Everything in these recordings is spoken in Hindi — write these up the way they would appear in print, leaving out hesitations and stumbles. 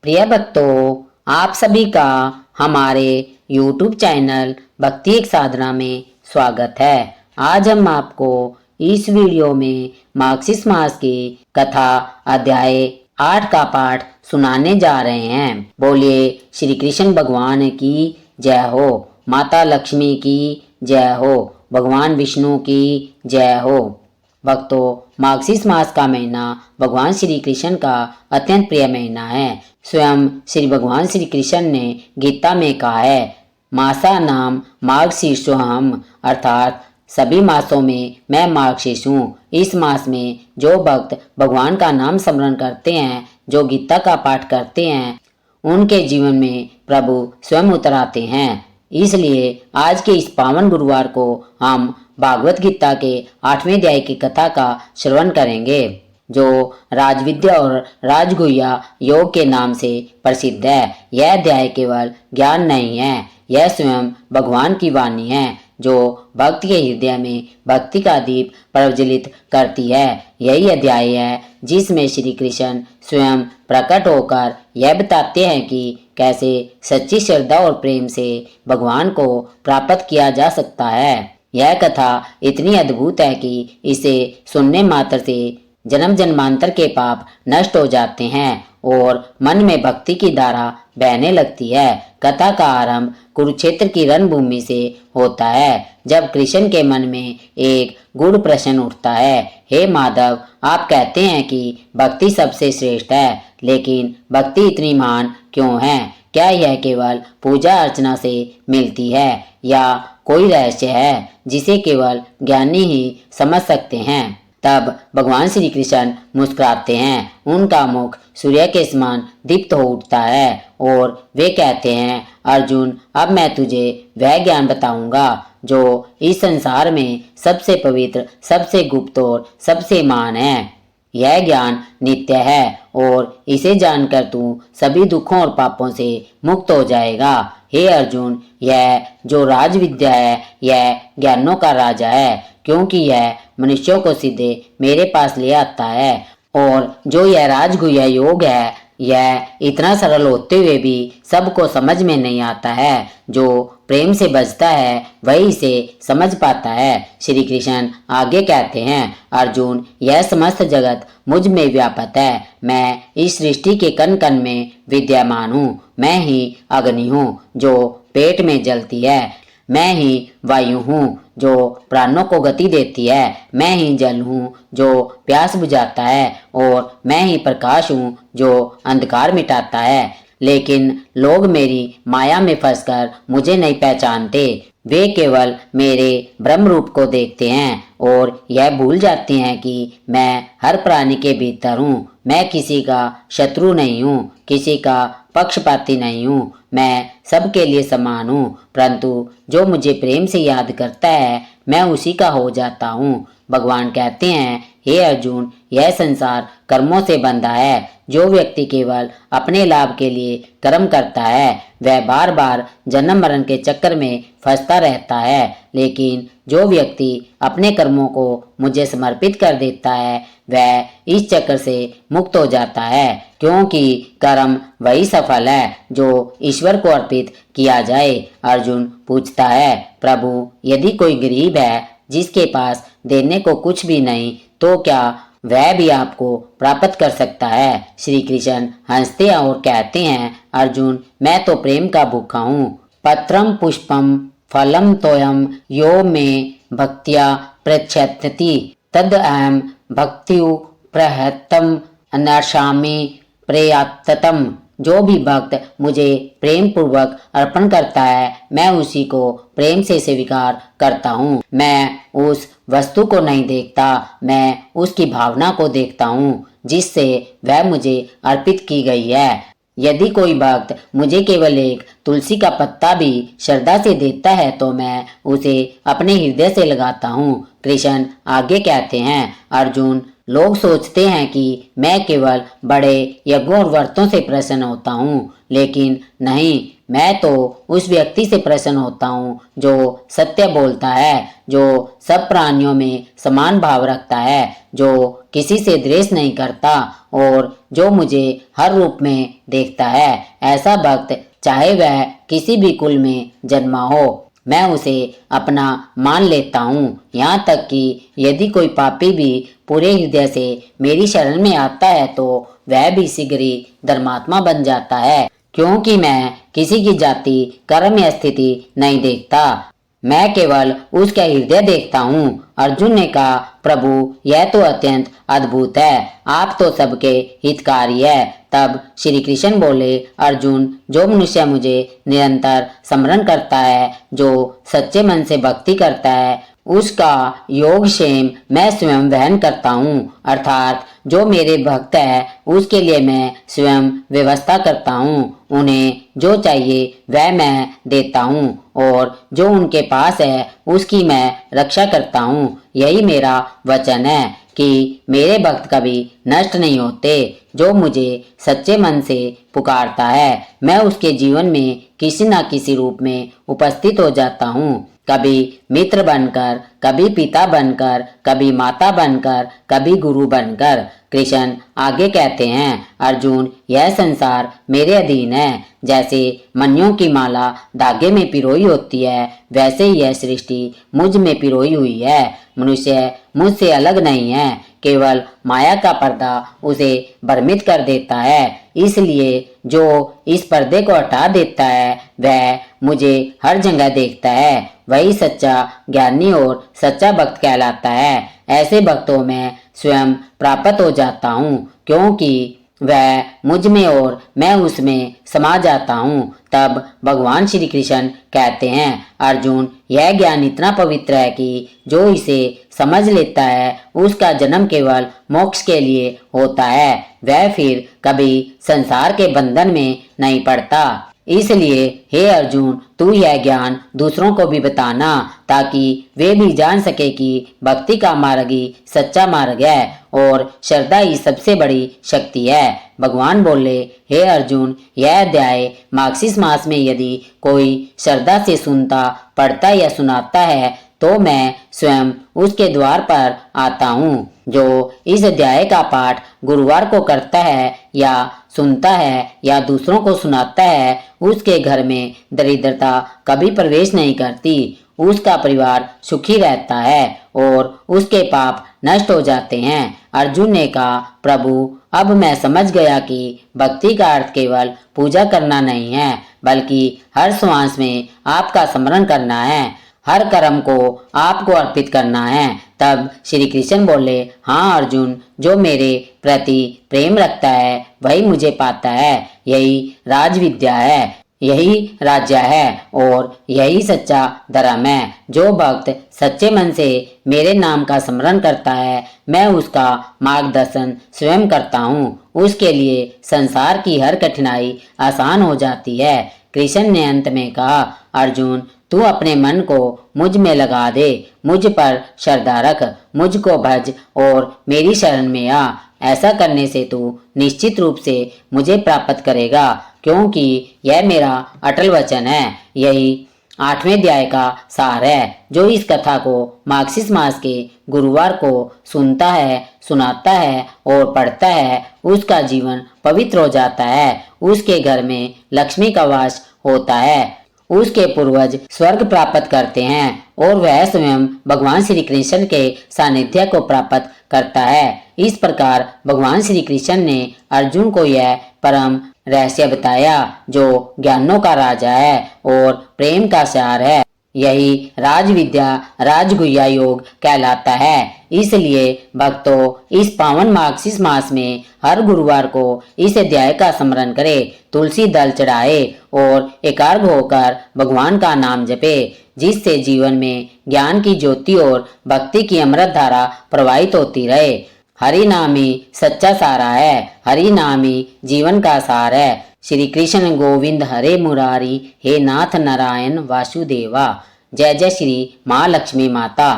प्रिय भक्तों, आप सभी का हमारे YouTube चैनल भक्ति एक साधना में स्वागत है। आज हम आपको इस वीडियो में मार्गशीर्ष मास की कथा अध्याय 8 का पाठ सुनाने जा रहे हैं। बोलिए श्री कृष्ण भगवान की जय हो, माता लक्ष्मी की जय हो, भगवान विष्णु की जय हो। भक्तों, मार्गशीर्ष मास का महीना भगवान श्री कृष्ण का अत्यंत प्रिय महीना है। स्वयं श्री भगवान श्री कृष्ण ने गीता में कहा है, मासा नाम मार्गशीर्षोहम, अर्थात सभी मासों में मैं मार्गशीर्ष हूँ। इस मास में जो भक्त भगवान का नाम स्मरण करते हैं, जो गीता का पाठ करते हैं, उनके जीवन में प्रभु स्वयं उतर आते हैं। इसलिए आज के इस पावन गुरुवार को हम भागवत गीता के 8वें अध्याय की कथा का श्रवण करेंगे, जो राजविद्या और राजगुह्य योग के नाम से प्रसिद्ध है। यह अध्याय केवल ज्ञान नहीं है, यह स्वयं भगवान की वाणी है, जो भक्त के हृदय में भक्ति का दीप प्रज्वलित करती है। यही अध्याय है जिसमें श्री कृष्ण स्वयं प्रकट होकर यह बताते हैं कि कैसे सच्ची श्रद्धा और प्रेम से भगवान को प्राप्त किया जा सकता है। यह कथा इतनी अद्भुत है कि इसे सुनने मात्र से जन्म जन्मांतर के पाप नष्ट हो जाते हैं और मन में भक्ति की धारा बहने लगती है। कथा का आरंभ कुरुक्षेत्र की रणभूमि से होता है, जब कृष्ण के मन में एक गूढ़ प्रश्न उठता है। हे माधव, आप कहते हैं कि भक्ति सबसे श्रेष्ठ है, लेकिन भक्ति इतनी महान क्यों है? क्या यह केवल पूजा अर्चना से मिलती है या कोई रहस्य है जिसे केवल ज्ञानी ही समझ सकते हैं? तब भगवान श्री कृष्ण मुस्कुराते हैं, उनका मुख सूर्य के समान दीप्त हो उठता है और वे कहते हैं, अर्जुन, अब मैं तुझे वह ज्ञान बताऊंगा जो इस संसार में सबसे पवित्र, सबसे गुप्त और सबसे महान है। यह ज्ञान नित्य है और इसे जानकर तू सभी दुखों और पापों से मुक्त हो जाएगा। हे अर्जुन, यह जो राज विद्या है, यह ज्ञानों का राजा है, क्योंकि यह मनुष्यों को सीधे मेरे पास ले आता है। और जो यह राजगुह्य योग है, यह इतना सरल होते हुए भी सबको समझ में नहीं आता है। जो प्रेम से बजता है वही इसे समझ पाता है। श्री कृष्ण आगे कहते हैं, अर्जुन, यह समस्त जगत मुझ में व्याप्त है। मैं इस सृष्टि के कण कण में विद्यमान हूँ। मैं ही अग्नि हूँ जो पेट में जलती है। मैं ही वायु हूँ जो प्राणों को गति देती है। मैं ही जल हूँ जो प्यास बुझाता है और मैं ही प्रकाश हूँ जो अंधकार मिटाता है। लेकिन लोग मेरी माया में फंसकर मुझे नहीं पहचानते। वे केवल मेरे ब्रह्म रूप को देखते हैं और यह भूल जाते हैं कि मैं हर प्राणी के भीतर हूँ। मैं किसी का शत्रु नहीं हूँ, किसी का पक्षपाती नहीं हूँ। मैं सबके लिए समान हूँ, परंतु जो मुझे प्रेम से याद करता है, मैं उसी का हो जाता हूँ। भगवान कहते हैं, हे अर्जुन, यह संसार कर्मों से बंधा है। जो व्यक्ति केवल अपने लाभ के लिए कर्म करता है, वह बार बार जन्म मरण के चक्कर में फंसता रहता है। लेकिन जो व्यक्ति अपने कर्मों को मुझे समर्पित कर देता है, वह इस चक्कर से मुक्त हो जाता है, क्योंकि कर्म वही सफल है जो ईश्वर को अर्पित किया जाए। अर्जुन पूछता है, प्रभु, यदि कोई गरीब है जिसके पास देने को कुछ भी नहीं, तो क्या वह भी आपको प्राप्त कर सकता है? श्री कृष्ण हंसते हैं और कहते हैं, अर्जुन, मैं तो प्रेम का भूखा हूँ। पत्रम पुष्पम फलम तोयम यो में भक्त्या प्रच्छति तद अहम भक्त्यु प्रहतम अनाशामी प्रयाततम। जो भी भक्त मुझे प्रेम पूर्वक अर्पण करता है, मैं उसी को प्रेम से स्वीकार करता हूँ। मैं उस वस्तु को नहीं देखता, मैं उसकी भावना को देखता हूँ जिससे वह मुझे अर्पित की गई है। यदि कोई भक्त मुझे केवल एक तुलसी का पत्ता भी श्रद्धा से देता है, तो मैं उसे अपने हृदय से लगाता हूँ। कृष्ण आगे कहते हैं, अर्जुन, लोग सोचते हैं कि मैं केवल बड़े यज्ञों और व्रतों से प्रसन्न होता हूँ, लेकिन नहीं, मैं तो उस व्यक्ति से प्रसन्न होता हूँ जो सत्य बोलता है, जो सब प्राणियों में समान भाव रखता है, जो किसी से द्वेष नहीं करता और जो मुझे हर रूप में देखता है। ऐसा भक्त चाहे वह किसी भी कुल में जन्मा हो, मैं उसे अपना मान लेता हूँ। यहाँ तक कि यदि कोई पापी भी पूरे हृदय से मेरी शरण में आता है तो वह भी शीघ्र ही धर्मात्मा बन जाता है, क्योंकि मैं किसी की जाति, कर्म या स्थिति नहीं देखता, मैं केवल उसका हृदय देखता हूँ। अर्जुन ने कहा, प्रभु यह तो अत्यंत अद्भुत है, आप तो सबके हितकारी है। तब श्री कृष्ण बोले, अर्जुन, जो मनुष्य मुझे निरंतर स्मरण करता है, जो सच्चे मन से भक्ति करता है, उसका योग क्षेम मैं स्वयं वहन करता हूँ। अर्थात जो मेरे भक्त है उसके लिए मैं स्वयं व्यवस्था करता हूँ, उन्हें जो चाहिए वह मैं देता हूँ और जो उनके पास है उसकी मैं रक्षा करता हूँ। यही मेरा वचन है कि मेरे भक्त कभी नष्ट नहीं होते। जो मुझे सच्चे मन से पुकारता है, मैं उसके जीवन में किसी न किसी रूप में उपस्थित हो जाता हूँ, कभी मित्र बनकर, कभी पिता बनकर, कभी माता बनकर, कभी गुरु बनकर। कृष्ण आगे कहते हैं, अर्जुन, यह संसार मेरे अधीन है। जैसे मणियों की माला धागे में पिरोई होती है, वैसे ही यह सृष्टि मुझ में पिरोई हुई है। मनुष्य मुझसे अलग नहीं है, केवल माया का पर्दा उसे भ्रमित कर देता है। इसलिए जो इस पर्दे को हटा देता है वह मुझे हर जगह देखता है, वही सच्चा ज्ञानी और सच्चा भक्त कहलाता है। ऐसे भक्तों में स्वयं प्राप्त हो जाता हूँ, क्योंकि वह मुझ में और मैं उसमें समा जाता हूँ। तब भगवान श्री कृष्ण कहते हैं, अर्जुन, यह ज्ञान इतना पवित्र है कि जो इसे समझ लेता है उसका जन्म केवल मोक्ष के लिए होता है, वह फिर कभी संसार के बंधन में नहीं पड़ता। इसलिए हे अर्जुन, तू यह ज्ञान दूसरों को भी बताना, ताकि वे भी जान सके कि भक्ति का मार्ग ही सच्चा मार्ग है और श्रद्धा ही सबसे बड़ी शक्ति है। भगवान बोले, हे अर्जुन, यह अध्याय मार्गशीर्ष मास में यदि कोई श्रद्धा से सुनता, पढ़ता या सुनाता है तो मैं स्वयं उसके द्वार पर आता हूँ। जो इस अध्याय का पाठ गुरुवार को करता है या सुनता है या दूसरों को सुनाता है, उसके घर में दरिद्रता कभी प्रवेश नहीं करती, उसका परिवार सुखी रहता है और उसके पाप नष्ट हो जाते हैं। अर्जुन ने कहा, प्रभु, अब मैं समझ गया कि भक्ति का अर्थ केवल पूजा करना नहीं है, बल्कि हर श्वास में आपका स्मरण करना है, हर कर्म को आपको अर्पित करना है। तब श्री कृष्ण बोले, हाँ अर्जुन, जो मेरे प्रति प्रेम रखता है वही मुझे पाता है। यही राजविद्या है, यही राज्य है और यही सच्चा धर्म है। जो भक्त सच्चे मन से मेरे नाम का स्मरण करता है, मैं उसका मार्गदर्शन स्वयं करता हूँ, उसके लिए संसार की हर कठिनाई आसान हो जाती है। कृष्ण ने अंत में कहा, अर्जुन, तू अपने मन को मुझ में लगा दे, मुझ पर श्रद्धा रख, मुझको भज और मेरी शरण में आ। ऐसा करने से तू निश्चित रूप से मुझे प्राप्त करेगा, क्योंकि यह मेरा अटल वचन है। यही 8वें अध्याय का सार है। जो इस कथा को मार्गशीर्ष मास के गुरुवार को सुनता है, सुनाता है और पढ़ता है, उसका जीवन पवित्र हो जाता है, उसके घर में लक्ष्मी का वास होता है, उसके पूर्वज स्वर्ग प्राप्त करते हैं और वह स्वयं भगवान श्री कृष्ण के सानिध्य को प्राप्त करता है। इस प्रकार भगवान श्री कृष्ण ने अर्जुन को यह परम रहस्य बताया, जो ज्ञानों का राजा है और प्रेम का सार है। यही राजविद्या, राजगुह्य योग कहलाता है। इसलिए भक्तों, इस पावन मार्गशीर्ष मास में हर गुरुवार को इस अध्याय का स्मरण करे, तुलसी दल चढ़ाए और एकाग्र होकर भगवान का नाम जपे, जिससे जीवन में ज्ञान की ज्योति और भक्ति की अमृत धारा प्रवाहित होती रहे। हरि नाम ही सच्चा सारा है, हरि नाम ही जीवन का सार है। श्री कृष्ण गोविंद हरे मुरारी, हे नाथ नारायण वासुदेवा। जय जय श्री महालक्ष्मी माता।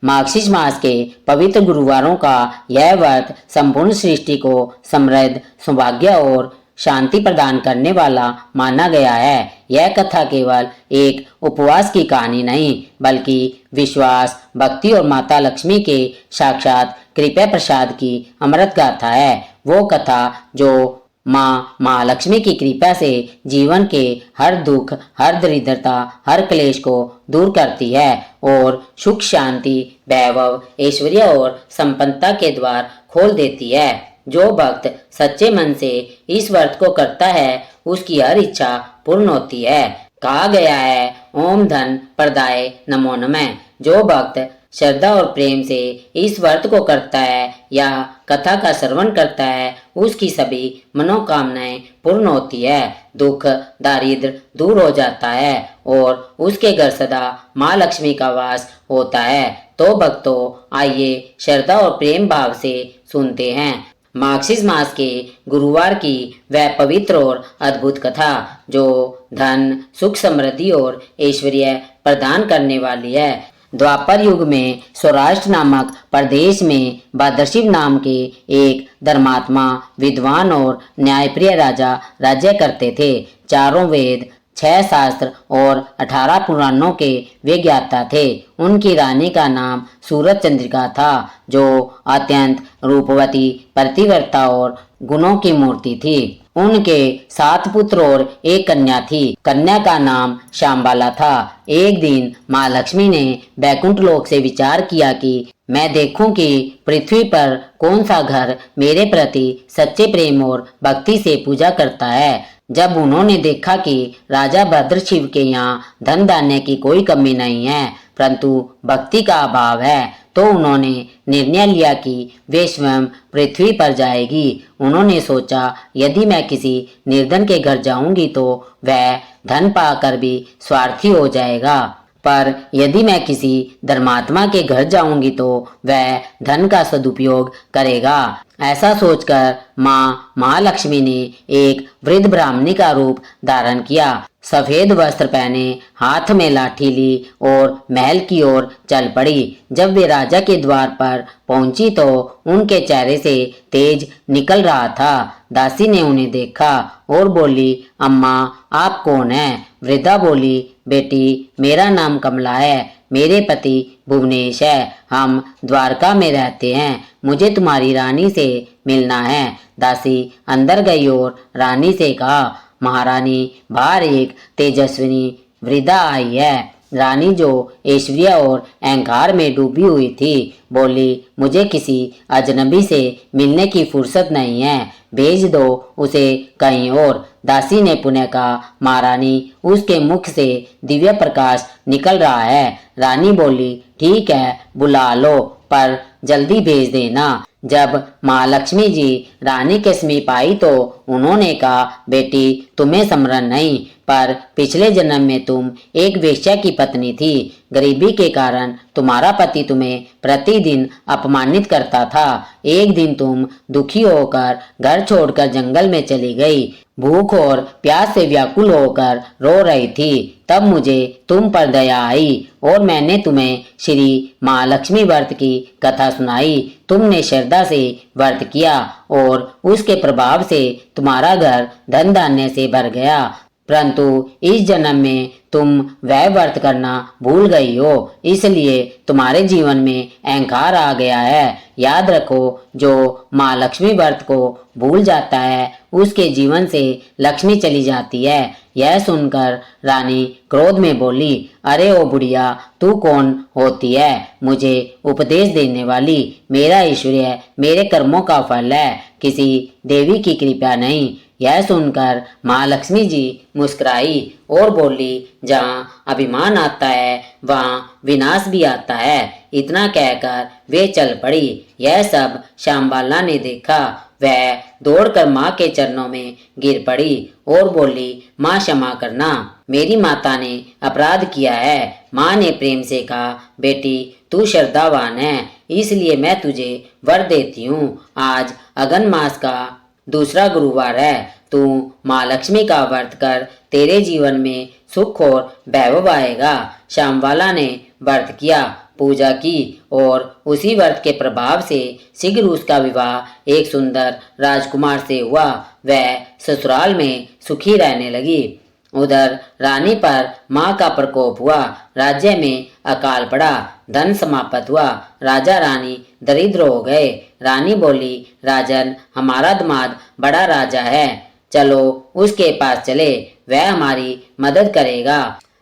मार्गशीर्ष मास के पवित्र गुरुवारों का यह व्रत संपूर्ण सृष्टि को समृद्ध, सौभाग्य और शांति प्रदान करने वाला माना गया है। यह कथा केवल एक उपवास की कहानी नहीं बल्कि विश्वास, भक्ति और माता लक्ष्मी के साक्षात कृपा प्रसाद की अमृत गाथा है। वो कथा जो माँ महालक्ष्मी की कृपा से जीवन के हर दुख, हर दरिद्रता, हर क्लेश को दूर करती है और सुख, शांति, वैभव, ऐश्वर्य और संपन्नता के द्वार खोल देती है। जो भक्त सच्चे मन से इस व्रत को करता है उसकी हर इच्छा पूर्ण होती है। कहा गया है, ओम धन प्रदाय नमो नमः। जो भक्त श्रद्धा और प्रेम से इस व्रत को करता है या कथा का श्रवण करता है उसकी सभी मनोकामनाएं पूर्ण होती है, दुख दारिद्र दूर हो जाता है और उसके घर सदा माँ लक्ष्मी का वास होता है। तो भक्तों, आइए श्रद्धा और प्रेम भाव से सुनते हैं मार्गशीर्ष मास के गुरुवार की वह पवित्र और अद्भुत कथा जो धन, सुख, समृद्धि और ऐश्वर्य प्रदान करने वाली है। द्वापर युग में सौराष्ट्र नामक प्रदेश में भद्रशिव नाम के एक धर्मात्मा, विद्वान और न्यायप्रिय राजा राज्य करते थे। चारों वेद, 6 शास्त्र और 18 पुराणों के वे ज्ञाता थे। उनकी रानी का नाम सूरज चंद्रिका था जो अत्यंत रूपवती, पतिव्रता और गुणों की मूर्ति थी। उनके 7 पुत्र और एक कन्या थी। कन्या का नाम शांबाला था। एक दिन माँ लक्ष्मी ने बैकुंठ लोक से विचार किया कि मैं देखूं कि पृथ्वी पर कौन सा घर मेरे प्रति सच्चे प्रेम और भक्ति से पूजा करता है। जब उन्होंने देखा कि राजा भद्रशिव के यहाँ धन धान्य की कोई कमी नहीं है परंतु भक्ति का अभाव है, तो उन्होंने निर्णय लिया कि वे स्वयं पृथ्वी पर जाएगी। उन्होंने सोचा, यदि मैं किसी निर्धन के घर जाऊंगी तो वह धन पाकर भी स्वार्थी हो जाएगा, पर यदि मैं किसी धर्मात्मा के घर जाऊंगी तो वह धन का सदुपयोग करेगा। ऐसा सोचकर माँ महालक्ष्मी ने एक वृद्ध ब्राह्मणी का रूप धारण किया, सफेद वस्त्र पहने, हाथ में लाठी ली और महल की ओर चल पड़ी। जब वे राजा के द्वार पर पहुंची तो उनके चेहरे से तेज निकल रहा था। दासी ने उन्हें देखा और बोली, अम्मा आप कौन हैं? वृद्धा बोली, बेटी मेरा नाम कमला है, मेरे पति भुवनेश है, हम द्वारका में रहते हैं, मुझे तुम्हारी रानी से मिलना है। दासी अंदर गई और रानी से कहा, महारानी बाहर एक तेजस्विनी वृद्धा आई है। रानी जो ऐश्वर्य और अहंकार में डूबी हुई थी बोली, मुझे किसी अजनबी से मिलने की फुर्सत नहीं है, भेज दो उसे कहीं और। दासी ने पुनः कहा, महारानी उसके मुख से दिव्य प्रकाश निकल रहा है। रानी बोली, ठीक है बुला लो पर जल्दी भेज देना। जब महालक्ष्मी जी रानी के समीप आई तो उन्होंने कहा, बेटी तुम्हें स्मरण नहीं पर पिछले जन्म में तुम एक वेश्या की पत्नी थी। गरीबी के कारण तुम्हारा पति तुम्हें प्रतिदिन अपमानित करता था। एक दिन तुम दुखी होकर घर छोड़कर जंगल में चली गई, भूख और प्यास से व्याकुल होकर रो रही थी। तब मुझे तुम पर दया आई और मैंने तुम्हें श्री महालक्ष्मी व्रत की कथा सुनाई। तुमने श्रद्धा से व्रत किया और उसके प्रभाव से तुम्हारा घर धन धान्य से भर गया, परंतु इस जन्म में तुम वह व्रत करना भूल गई हो, इसलिए तुम्हारे जीवन में अहंकार आ गया है। याद रखो, जो माँ लक्ष्मी व्रत को भूल जाता है उसके जीवन से लक्ष्मी चली जाती है। यह सुनकर रानी क्रोध में बोली, अरे ओ बुढ़िया, तू कौन होती है मुझे उपदेश देने वाली? मेरा ऐश्वर्य मेरे कर्मों का फल है, किसी देवी की कृपा नहीं। यह सुनकर माँ लक्ष्मी जी मुस्कुराई और बोली, जहाँ अभिमान आता है वहाँ विनाश भी आता है। इतना कहकर वे चल पड़ी। यह सब शांबाला ने देखा। वह दौड़कर माँ के चरणों में गिर पड़ी और बोली, माँ क्षमा करना, मेरी माता ने अपराध किया है। माँ ने प्रेम से कहा, बेटी तू श्रद्धावान है इसलिए मैं तुझे वर देती हूँ। आज अगन मास का दूसरा गुरुवार है, तू माँ लक्ष्मी का व्रत कर, तेरे जीवन में सुख और वैभव आएगा। शामवाला ने व्रत किया, पूजा की और उसी व्रत के प्रभाव से शीघ्र उसका विवाह एक सुंदर राजकुमार से हुआ। वह ससुराल में सुखी रहने लगी। उधर रानी पर माँ का प्रकोप हुआ। राज्य में अकाल पड़ा, धन समाप्त हुआ, राजा रानी दरिद्र हो गए। रानी बोली, राजन, हमारा दामाद बड़ा राजा है, चलो उसके पास चले, वह हमारी मदद करेगा।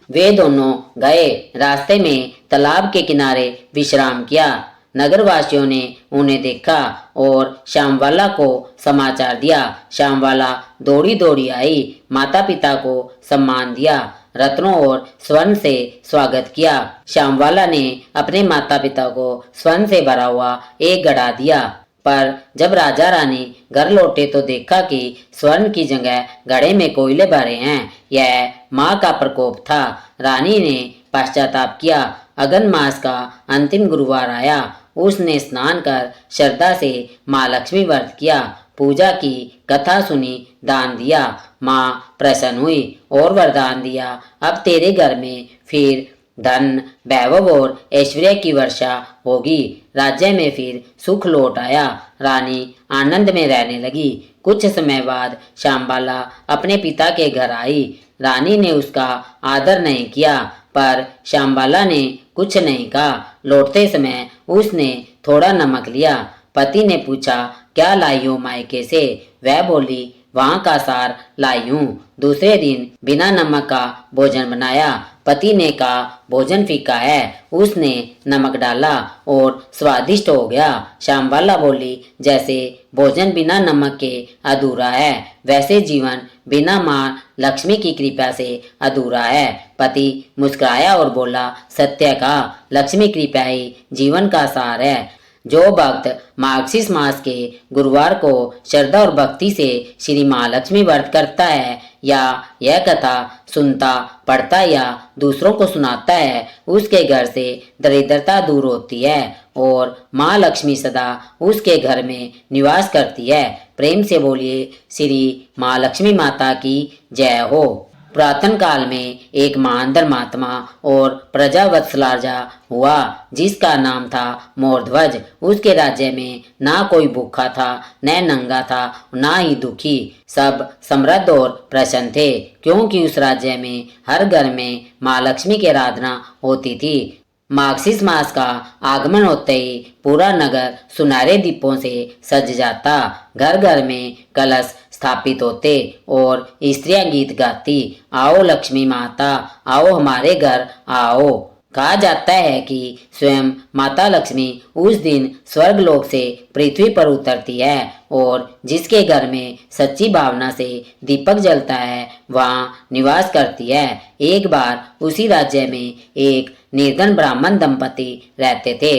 वे दोनों गए। रास्ते में तालाब के किनारे विश्राम किया। नगरवासियों ने उन्हें देखा और श्यामवाला को समाचार दिया। श्यामवाला दौड़ी दौड़ी आई, माता पिता को सम्मान दिया, रत्नों और स्वर्ण से स्वागत किया। श्यामवाला ने अपने माता पिता को स्वर्ण से भरा हुआ एक घड़ा दिया, पर जब राजा रानी घर लौटे तो देखा कि स्वर्ण की जगह घड़े में कोयले भरे हैं। यह माँ का प्रकोप था। रानी ने पश्चाताप किया। अगन मास का अंतिम गुरुवार आया। उसने स्नान कर श्रद्धा से माँ लक्ष्मी व्रत किया, पूजा की, कथा सुनी, दान दिया। माँ प्रसन्न हुई और वरदान दिया, अब तेरे घर में फिर धन, वैभव और ऐश्वर्य की वर्षा होगी। राज्य में फिर सुख लौट आया। रानी आनंद में रहने लगी। कुछ समय बाद श्यामबाला अपने पिता के घर आई। रानी ने उसका आदर नहीं किया, पर श्यामबाला ने कुछ नहीं कहा। लौटते समय उसने थोड़ा नमक लिया। पति ने पूछा, क्या लाई हो मायके से? वह बोली, वहाँ का सार लाई हूँ। दूसरे दिन बिना नमक का भोजन बनाया। पति ने कहा, भोजन फीका है। उसने नमक डाला और स्वादिष्ट हो गया। श्यामबाला बोली, जैसे भोजन बिना नमक के अधूरा है, वैसे जीवन बिना माँ लक्ष्मी की कृपा से अधूरा है। पति मुस्कुराया और बोला, सत्य कहा, लक्ष्मी कृपा ही जीवन का सार है। जो भक्त मार्गशीर्ष मास के गुरुवार को श्रद्धा और भक्ति से श्री महालक्ष्मी व्रत करता है या यह कथा सुनता, पढ़ता या दूसरों को सुनाता है, उसके घर से दरिद्रता दूर होती है और माँ लक्ष्मी सदा उसके घर में निवास करती है। प्रेम से बोलिए, श्री महालक्ष्मी माता की जय हो। पुरातन काल में एक महान धर्मात्मा और प्रजावत्सल राजा हुआ, जिसका नाम था मोरध्वज। उसके राज्य में ना कोई भूखा था, न नंगा था, ना ही दुखी। सब समृद्ध और प्रसन्न थे, क्योंकि उस राज्य में हर घर में माँ लक्ष्मी की आराधना होती थी। मार्गशीर्ष मास का आगमन होते ही पूरा नगर सुनहरे दीपों से सज जाता। घर घर में कलश स्थापित होते और स्त्रियां गीत गाती, आओ लक्ष्मी माता, आओ हमारे घर आओ। कहा जाता है कि स्वयं माता लक्ष्मी उस दिन स्वर्गलोक से पृथ्वी पर उतरती है और जिसके घर में सच्ची भावना से दीपक जलता है वहाँ निवास करती है। एक बार उसी राज्य में एक निर्धन ब्राह्मण दंपति रहते थे।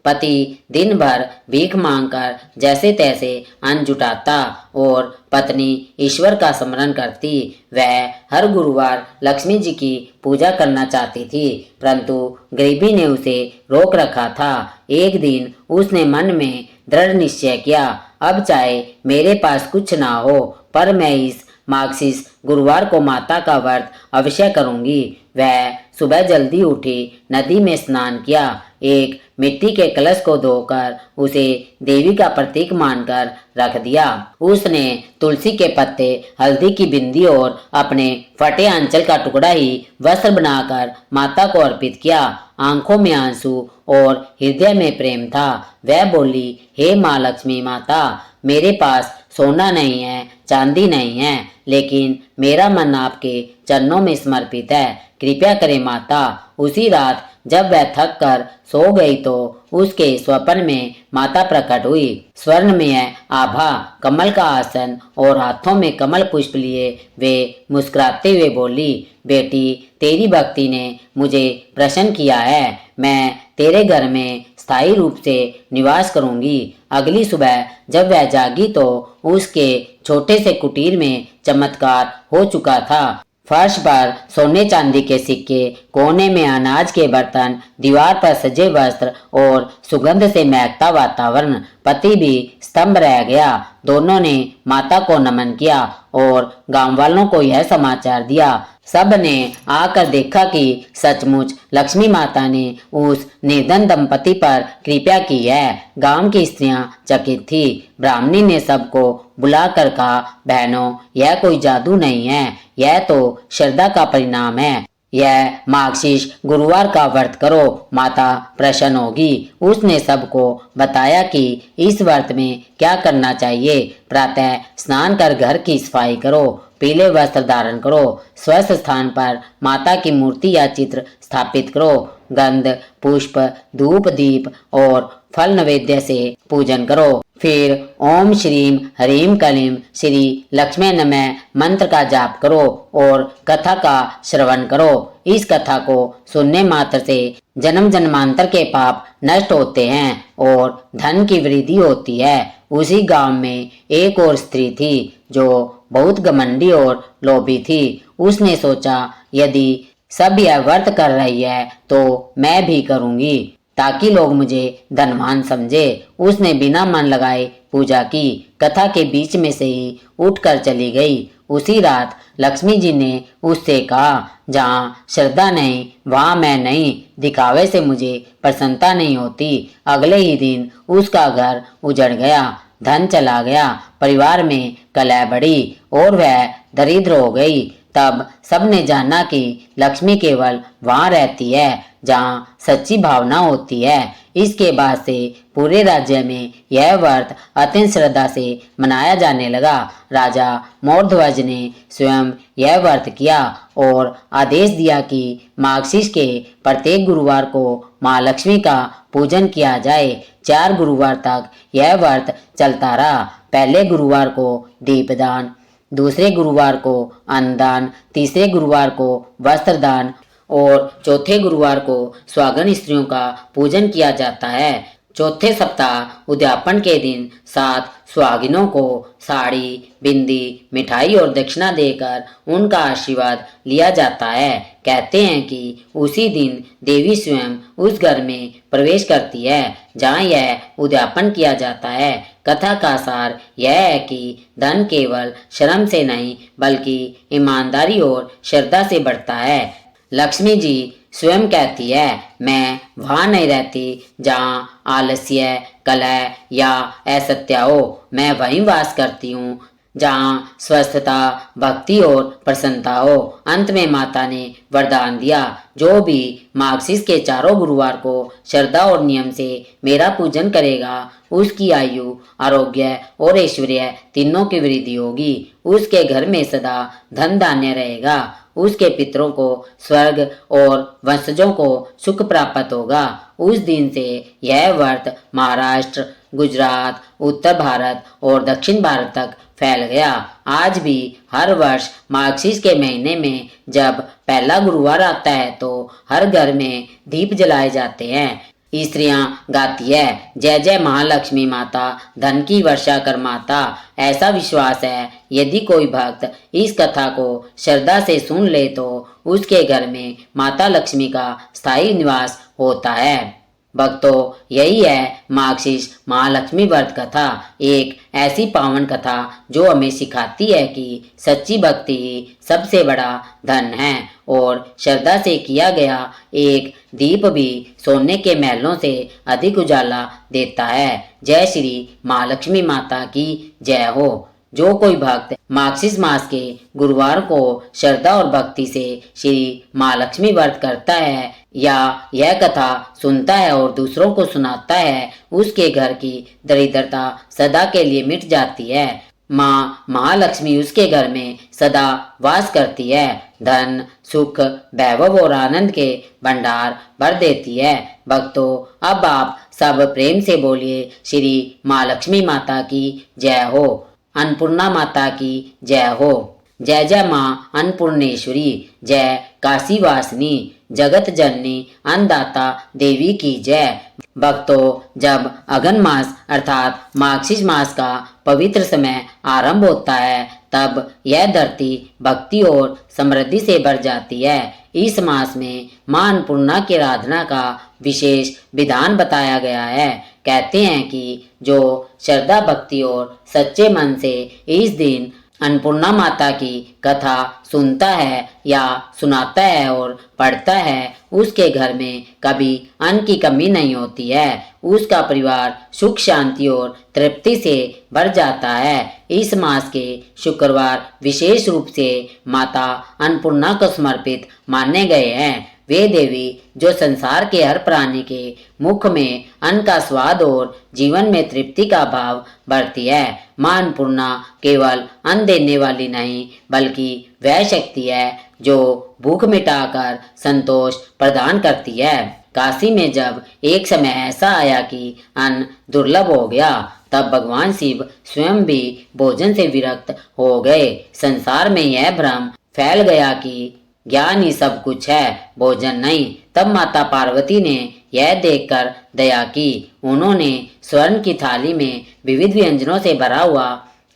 पति दिन भर भीख मांगकर जैसे तैसे अन्न जुटाता और पत्नी ईश्वर का स्मरण करती। वह हर गुरुवार लक्ष्मी जी की पूजा करना चाहती थी, परंतु गरीबी ने उसे रोक रखा था। एक दिन उसने मन में दृढ़ निश्चय किया, अब चाहे मेरे पास कुछ ना हो, पर मैं इस मार्गशीर्ष गुरुवार को माता का व्रत अवश्य करूंगी। वह सुबह जल्दी उठी, नदी में स्नान किया, एक मिट्टी के कलश को धोकर उसे देवी का प्रतीक मानकर रख दिया। उसने तुलसी के पत्ते, हल्दी की बिंदी और अपने फटे आंचल का टुकड़ा ही वस्त्र बनाकर माता को अर्पित किया। आंखों में आंसू और हृदय में प्रेम था। वह बोली, हे माँ लक्ष्मी माता, मेरे पास सोना नहीं है, चांदी नहीं है, लेकिन मेरा मन आपके चरणों में समर्पित है, कृपया करें माता। उसी रात जब वह थक कर सो गई तो उसके स्वप्न में माता प्रकट हुई। स्वर्णमय आभा, कमल का आसन और हाथों में कमल पुष्प लिए वे मुस्कुराते हुए बोली, बेटी, तेरी भक्ति ने मुझे प्रसन्न किया है। मैं तेरे घर में स्थायी रूप से निवास करूंगी। अगली सुबह जब वह जागी तो उसके छोटे से कुटीर में चमत्कार हो चुका था। फर्श पर सोने चांदी के सिक्के, कोने में अनाज के बर्तन, दीवार पर सजे वस्त्र और सुगंध से महकता वातावरण। पति भी स्तंभ रह गया। दोनों ने माता को नमन किया और गांव वालों को यह समाचार दिया। सब ने आकर देखा कि सचमुच लक्ष्मी माता ने उस निर्धन दंपति पर कृपा की है। गांव की स्त्रियां चकित थी। ब्राह्मणी ने सबको बुलाकर कहा, बहनों, यह कोई जादू नहीं है, यह तो श्रद्धा का परिणाम है। यह मार्गशीर्ष गुरुवार का व्रत करो, माता प्रसन्न होगी। उसने सबको बताया कि इस व्रत में क्या करना चाहिए। प्रातः स्नान कर घर की सफाई करो, पीले वस्त्र धारण करो, स्वस्थ स्थान पर माता की मूर्ति या चित्र स्थापित करो, गंध पुष्प धूप दीप और फल नैवेद्य से पूजन करो। फिर ओम श्रीम ह्रीम क्लीम श्री लक्ष्मी नमः मंत्र का जाप करो और कथा का श्रवण करो। इस कथा को सुनने मात्र से जन्म जन्मांतर के पाप नष्ट होते हैं और धन की वृद्धि होती है। उसी गांव में एक और स्त्री थी जो बहुत घमंडी और लोभी थी। उसने सोचा, यदि सब यह व्रत कर रही है तो मैं भी करूंगी, ताकि लोग मुझे धनवान समझे। उसने बिना मन लगाए पूजा की, कथा के बीच में से ही उठकर चली गई। उसी रात लक्ष्मी जी ने उससे कहा, जहाँ श्रद्धा नहीं वहाँ मैं नहीं, दिखावे से मुझे प्रसन्नता नहीं होती। अगले ही दिन उसका घर उजड़ गया, धन चला गया, परिवार में कलह बढ़ी और वह दरिद्र हो गई। तब सबने जाना कि लक्ष्मी केवल वहाँ रहती है जहाँ सच्ची भावना होती है। इसके बाद से पूरे राज्य में यह व्रत अत्यंत श्रद्धा से मनाया जाने लगा। राजा मौर्ध्वज ने स्वयं यह व्रत किया और आदेश दिया कि मार्गशीर्ष के प्रत्येक गुरुवार को माँ लक्ष्मी का पूजन किया जाए। 4 गुरुवार तक यह व्रत चलता रहा। पहले गुरुवार को दीपदान, दूसरे गुरुवार को अन्नदान, तीसरे गुरुवार को वस्त्रदान और चौथे गुरुवार को सुहागन स्त्रियों का पूजन किया जाता है। चौथे सप्ताह उद्यापन के दिन 7 सुहागिनों को साड़ी, बिंदी, मिठाई और दक्षिणा देकर उनका आशीर्वाद लिया जाता है। कहते हैं कि उसी दिन देवी स्वयं उस घर में प्रवेश करती है जहाँ यह उद्यापन किया जाता है। कथा का सार यह है कि धन केवल श्रम से नहीं बल्कि ईमानदारी और श्रद्धा से बढ़ता है। लक्ष्मी जी स्वयं कहती है, मैं वहाँ नहीं रहती जहाँ आलस्य, कलह या असत्य हो। मैं वहीं वास करती हूँ जहाँ स्वस्थता, भक्ति और प्रसन्नता हो। अंत में माता ने वरदान दिया, जो भी मार्गशीर्ष के 4 गुरुवार को श्रद्धा और नियम से मेरा पूजन करेगा, उसकी आयु, आरोग्य और ऐश्वर्य तीनों की वृद्धि होगी। उसके घर में सदा धन धान्य रहेगा। उसके पितरों को स्वर्ग और वंशजों को सुख प्राप्त होगा। उस दिन से यह व्रत महाराष्ट्र, गुजरात, उत्तर भारत और दक्षिण भारत तक फैल गया। आज भी हर वर्ष मार्गशीर्ष के महीने में जब पहला गुरुवार आता है तो हर घर में दीप जलाए जाते हैं। स्त्रियां गाती है, जय जय महालक्ष्मी माता, धन की वर्षा कर माता। ऐसा विश्वास है, यदि कोई भक्त इस कथा को श्रद्धा से सुन ले तो उसके घर में माता लक्ष्मी का स्थायी निवास होता है। भक्तों, यही है मार्गशीर्ष महालक्ष्मी व्रत कथा, एक ऐसी पावन कथा जो हमें सिखाती है कि सच्ची भक्ति ही सबसे बड़ा धन है और श्रद्धा से किया गया एक दीप भी सोने के महलों से अधिक उजाला देता है। जय श्री महालक्ष्मी माता की जय हो। जो कोई भक्त मार्गशीर्ष मास के गुरुवार को श्रद्धा और भक्ति से श्री महालक्ष्मी व्रत करता है या यह कथा सुनता है और दूसरों को सुनाता है, उसके घर की दरिद्रता सदा के लिए मिट जाती है। माँ महालक्ष्मी उसके घर में सदा वास करती है, धन, सुख, वैभव और आनंद के भंडार भर देती है। भक्तों, अब आप सब प्रेम से बोलिए, श्री महालक्ष्मी माता की जय हो, अन्नपूर्णा माता की जय हो। जय जय माँ अन्नपूर्णेश्वरी, जय काशी वासिनी, जगत जननी अन्नदाता देवी की जय। भक्तों, जब अगन मास अर्थात मार्गशीर्ष मास का पवित्र समय आरंभ होता है, तब यह धरती भक्ति और समृद्धि से भर जाती है। इस मास में मां अन्नपूर्णा की आराधना का विशेष विधान बताया गया है। कहते हैं कि जो श्रद्धा भक्ति और सच्चे मन से इस दिन अन्नपूर्णा माता की कथा सुनता है या सुनाता है और पढ़ता है, उसके घर में कभी अन्न की कमी नहीं होती है। उसका परिवार सुख शांति और तृप्ति से भर जाता है। इस मास के शुक्रवार विशेष रूप से माता अन्नपूर्णा को समर्पित माने गए हैं। वे देवी जो संसार के हर प्राणी के मुख में अन्न का स्वाद और जीवन में तृप्ति का भाव भरती है। मां अन्नपूर्णा केवल अन्न देने वाली नहीं, बल्कि वह शक्ति है जो भूख मिटाकर संतोष प्रदान करती है। काशी में जब एक समय ऐसा आया कि अन्न दुर्लभ हो गया, तब भगवान शिव स्वयं भी भोजन से विरक्त हो गए। संसार में यह भ्रम फैल गया कि ज्ञान ही सब कुछ है, भोजन नहीं। तब माता पार्वती ने यह देखकर दया की। उन्होंने स्वर्ण की थाली में विविध व्यंजनों से भरा हुआ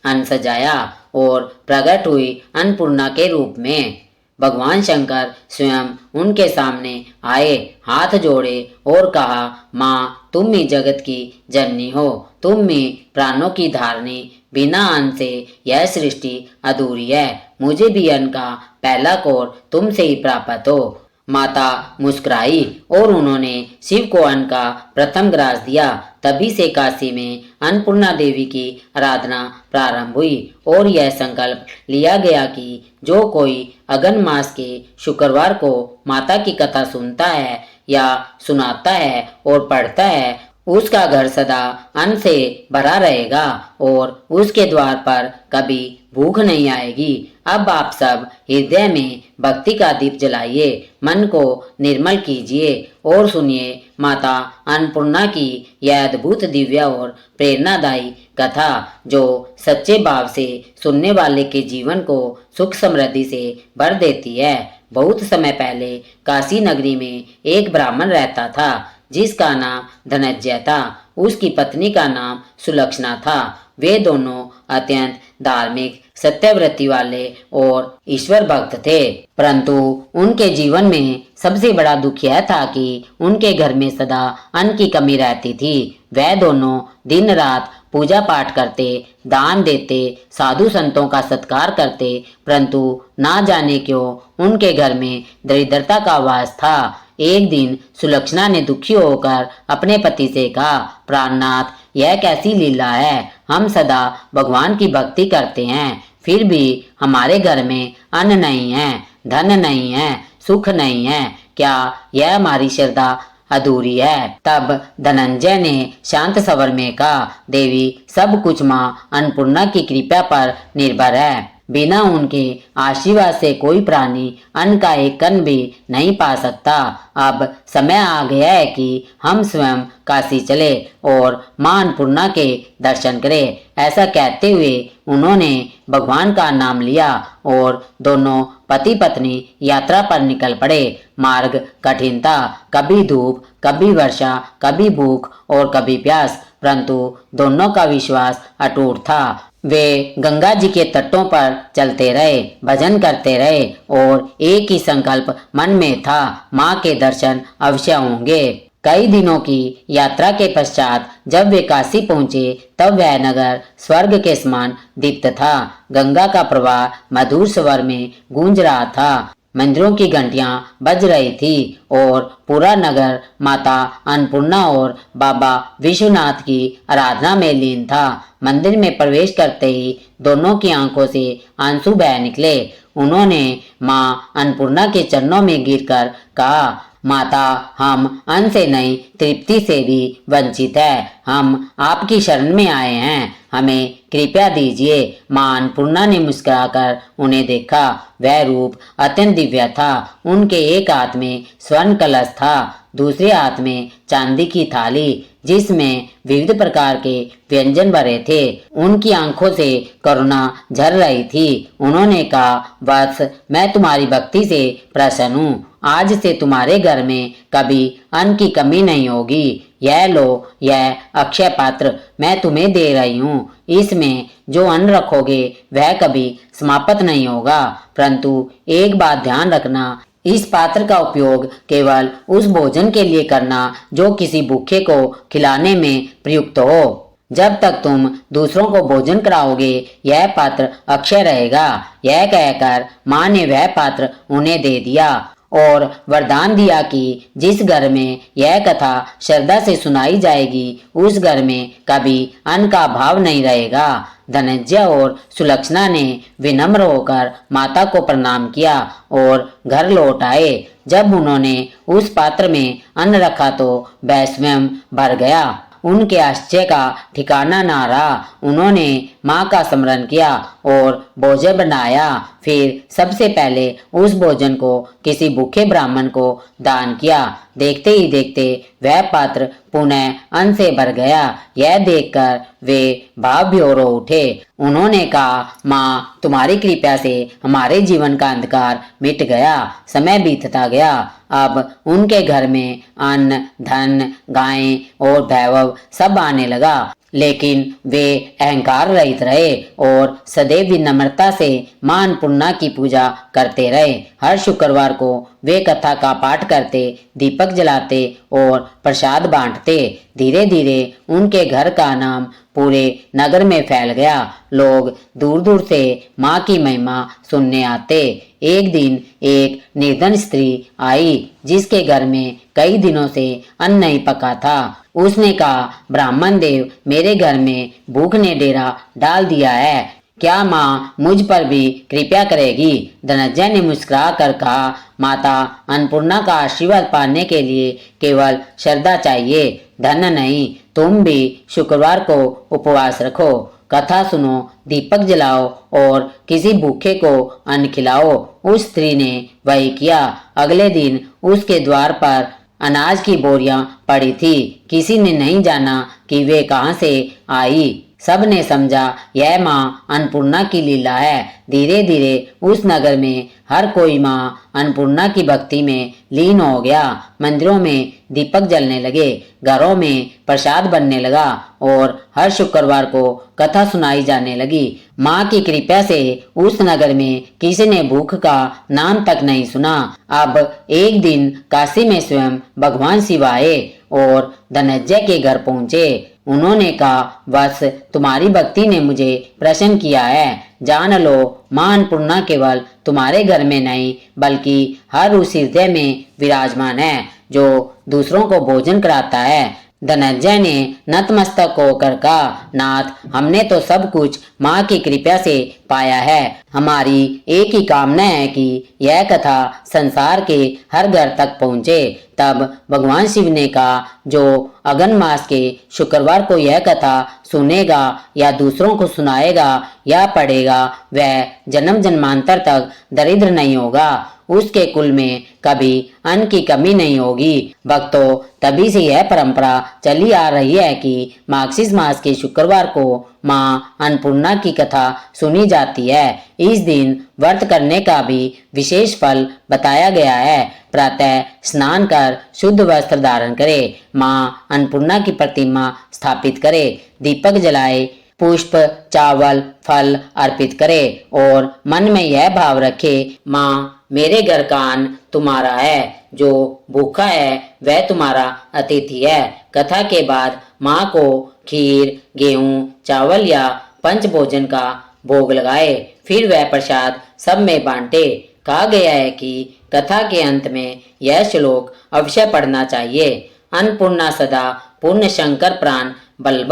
अन्न सजाया और प्रकट हुई अन्नपूर्णा के रूप में। भगवान शंकर स्वयं उनके सामने आए, हाथ जोड़े और कहा, माँ तुम ही जगत की जननी हो, तुम ही प्राणों की धारणी। बिना अन्न से यह सृष्टि अधूरी है। मुझे भी अन्न का पहला कौर तुमसे ही प्राप्त हो। माता मुस्कुराई और उन्होंने शिव को अन्न का प्रथम ग्रास दिया। तभी से काशी में अन्नपूर्णा देवी की आराधना प्रारंभ हुई और यह संकल्प लिया गया कि जो कोई अगन मास के शुक्रवार को माता की कथा सुनता है या सुनाता है और पढ़ता है, उसका घर सदा अन्न से भरा रहेगा और उसके द्वार पर कभी भूख नहीं आएगी। अब आप सब हृदय में भक्ति का दीप जलाइए, मन को निर्मल कीजिए और सुनिए माता अन्नपूर्णा की यह अद्भुत दिव्य और प्रेरणादायी कथा, जो सच्चे भाव से सुनने वाले के जीवन को सुख समृद्धि से भर देती है। बहुत समय पहले काशी नगरी में एक ब्राह्मण रहता था, जिसका नाम धनंजय था। उसकी पत्नी का नाम सुलक्षणा था। वे दोनों अत्यंत धार्मिक, सत्यव्रती वाले और ईश्वर भक्त थे। परंतु उनके जीवन में सबसे बड़ा दुख यह था कि उनके घर में सदा अन्न की कमी रहती थी। वह दोनों दिन रात पूजा पाठ करते, दान देते, साधु संतों का सत्कार करते, परंतु ना जाने क्यों उनके घर में दरिद्रता का वास था। एक दिन सुलक्षणा ने दुखी होकर अपने पति से कहा, प्राणनाथ, यह कैसी लीला है। हम सदा भगवान की भक्ति करते हैं, फिर भी हमारे घर में अन्न नहीं है, धन नहीं है, सुख नहीं है। क्या यह हमारी श्रद्धा अधूरी है? तब धनंजय ने शांत स्वर में कहा, देवी, सब कुछ माँ अन्नपूर्णा की कृपा पर निर्भर है। बिना उनके आशीर्वाद से कोई प्राणी अन्न का एक कण भी नहीं पा सकता। अब समय आ गया है कि हम स्वयं काशी चले और मां अन्नपूर्णा के दर्शन करें। ऐसा कहते हुए उन्होंने भगवान का नाम लिया और दोनों पति पत्नी यात्रा पर निकल पड़े। मार्ग कठिन था, कभी धूप, कभी वर्षा, कभी भूख और कभी प्यास, परंतु दोनों का विश्वास अटूट था। वे गंगा जी के तटों पर चलते रहे, भजन करते रहे और एक ही संकल्प मन में था, माँ के दर्शन अवश्य होंगे। कई दिनों की यात्रा के पश्चात जब वे काशी पहुंचे, तब वह नगर स्वर्ग के समान दीप्त था। गंगा का प्रवाह मधुर स्वर में गूंज रहा था, मंदिरों की घंटियां बज रही थी और पूरा नगर माता अन्नपूर्णा और बाबा विश्वनाथ की आराधना में लीन था। मंदिर में प्रवेश करते ही दोनों की आंखों से आंसू बह निकले। उन्होंने मां अन्नपूर्णा के चरणों में गिरकर कहा, माता, हम अन्न से नहीं तृप्ति से भी वंचित है। हम आपकी शरण में आए हैं, हमें कृपया दीजिए। मां अन्नपूर्णा ने मुस्कुराकर उन्हें देखा। वह रूप अत्यंत दिव्य था। उनके एक हाथ में स्वर्ण कलश था, दूसरे हाथ में चांदी की थाली जिसमें विविध प्रकार के व्यंजन भरे थे। उनकी आंखों से करुणा झर रही थी। उन्होंने कहा, वत्स, मैं तुम्हारी भक्ति से प्रसन्न हूँ। आज से तुम्हारे घर में कभी अन्न की कमी नहीं होगी। यह लो, यह अक्षय पात्र मैं तुम्हें दे रही हूँ। इसमें जो अन्न रखोगे वह कभी समाप्त नहीं होगा। परंतु एक बात ध्यान रखना, इस पात्र का उपयोग केवल उस भोजन के लिए करना जो किसी भूखे को खिलाने में प्रयुक्त हो। जब तक तुम दूसरों को भोजन कराओगे यह पात्र अक्षय रहेगा। यह कहकर माँ ने वह पात्र उन्हें दे दिया और वरदान दिया कि जिस घर में यह कथा श्रद्धा से सुनाई जाएगी उस घर में कभी अन्न का अभाव नहीं रहेगा। धनंजय और सुलक्षणा ने विनम्र होकर माता को प्रणाम किया और घर लौट आए। जब उन्होंने उस पात्र में अन्न रखा तो वह स्वयं भर गया। उनके आश्चर्य का ठिकाना ना रहा। उन्होंने माँ का स्मरण किया और भोजन बनाया। फिर सबसे पहले उस भोजन को किसी भूखे ब्राह्मण को दान किया। देखते ही देखते वह पात्र पुनः अन्न से भर गया। यह देखकर वे भाव विभोर हो उठे। उन्होंने कहा, माँ तुम्हारी कृपा से हमारे जीवन का अंधकार मिट गया। समय बीतता गया। अब उनके घर में अन्न, धन, गायें और वैभव सब आने लगा, लेकिन वे अहंकार रहित रहे और सदैव विनम्रता से मां अन्नपूर्णा की पूजा करते रहे। हर शुक्रवार को वे कथा का पाठ करते, दीपक जलाते और प्रसाद बांटते। धीरे धीरे उनके घर का नाम पूरे नगर में फैल गया। लोग दूर दूर से माँ की महिमा सुनने आते। एक दिन एक निर्धन स्त्री आई जिसके घर में कई दिनों से अन्न नहीं पका था। उसने कहा, ब्राह्मण देव, मेरे घर में भूख ने डेरा डाल दिया है, क्या माँ मुझ पर भी कृपा करेगी? धनंजय ने मुस्कुरा कर कहा, माता अन्नपूर्णा का आशीर्वाद पाने के लिए केवल श्रद्धा चाहिए, धन नहीं। तुम भी शुक्रवार को उपवास रखो, कथा सुनो, दीपक जलाओ और किसी भूखे को अन्न खिलाओ। उस स्त्री ने वही किया। अगले दिन उसके द्वार पर अनाज की बोरियां पड़ी थी। किसी ने नहीं जाना कि वे कहां से आई। सब ने समझा यह माँ अन्नपूर्णा की लीला है। धीरे धीरे उस नगर में हर कोई माँ अन्नपूर्णा की भक्ति में लीन हो गया। मंदिरों में दीपक जलने लगे, घरों में प्रसाद बनने लगा और हर शुक्रवार को कथा सुनाई जाने लगी। माँ की कृपा से उस नगर में किसी ने भूख का नाम तक नहीं सुना। अब एक दिन काशी में स्वयं भगवान शिव आए और धनंजय के घर पहुंचे। उन्होंने कहा, बस तुम्हारी भक्ति ने मुझे प्रसन्न किया है। जान लो मां अन्नपूर्णा केवल तुम्हारे घर में नहीं बल्कि हर उस हृदय में विराजमान है जो दूसरों को भोजन कराता है। धनंजय ने नतमस्तक होकर कहा, नाथ, हमने तो सब कुछ माँ की कृपा से पाया है। हमारी एक ही कामना है कि यह कथा संसार के हर घर तक पहुँचे। तब भगवान शिव ने कहा, जो अगन मास के शुक्रवार को यह कथा सुनेगा या दूसरों को सुनाएगा या पढ़ेगा वह जन्म जन्मांतर तक दरिद्र नहीं होगा। उसके कुल में कभी अन्न की कमी नहीं होगी। भक्तों, तभी से यह परंपरा चली आ रही है कि मार्गशीर्ष मास के शुक्रवार को माँ अन्नपूर्णा की कथा सुनी जाती है। इस दिन व्रत करने का भी विशेष फल बताया गया है। प्रातः स्नान कर शुद्ध वस्त्र धारण करे, माँ अन्नपूर्णा की प्रतिमा स्थापित करे, दीपक जलाए, पुष्प, चावल, फल अर्पित करे और मन में यह भाव रखे, माँ मेरे घर का अन्न तुम्हारा है, जो भूखा है वह तुम्हारा अतिथि है। कथा के बाद माँ को खीर, गेहूं, चावल या पंच भोजन का भोग लगाए, फिर वह प्रसाद सब में बांटे। कहा गया है कि कथा के अंत में यह श्लोक अवश्य पढ़ना चाहिए, अन्नपूर्णा सदा पूर्ण शंकर प्राण बल्लभ।